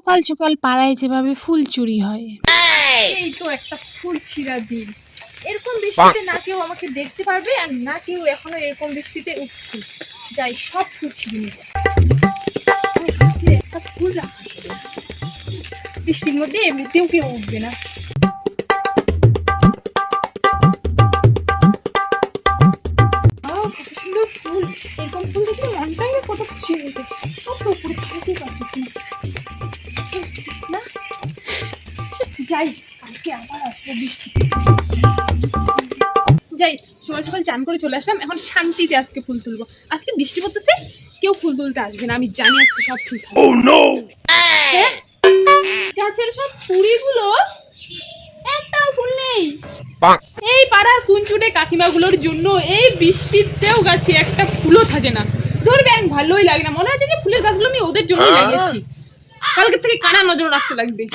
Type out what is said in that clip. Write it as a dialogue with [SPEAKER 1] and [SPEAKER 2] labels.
[SPEAKER 1] সকাল সকাল পাড়ায় যেভাবে ফুল চুরি হয়।
[SPEAKER 2] এই তো একটা ফুল ছিঁড়া দিন। এরকম বৃষ্টিতে না কেউ আমাকে দেখতে পারবে আর না কেউ এখনো এরকম বৃষ্টিতে উঠছে। যাই সব ফুল ছিঁড়ে নেব। একটা ফুল রাখা যাবে না। বৃষ্টির মধ্যে এমনিতেও কেউ উঠবে না। কত সুন্দর ফুল, এরকম ফুল দেখলে মনটাই না কত খুশি হয়ে যায়। সব তো উপরে থাকতে পারছিস না। যাই, কালকে আবার আসবো বৃষ্টি। যাই, সকাল সকাল চান করে চলে আসলাম, এখন শান্তিতে আজকে ফুল তুলবো। আজকে বৃষ্টি পড়তেছে, কেউ ফুল তুলতে আসবে না, আমি জানি আজকে সব ফুল থাকবে। হ্যাঁ? গাছের সব কুড়িগুলো একটাও ফুল নেই। এই পাড়ার কুঞ্চুটে কাকিমাগুলোর জন্য এই বৃষ্টিতেও গাছে একটা ফুলও থাকে না। ধরবে এক ভালোই লাগে না, মনে হচ্ছে যে ফুলের গাছগুলো আমি ওদের জন্যই লাগিয়েছি। কালকে থেকে কানা নজর রাখতে লাগবে।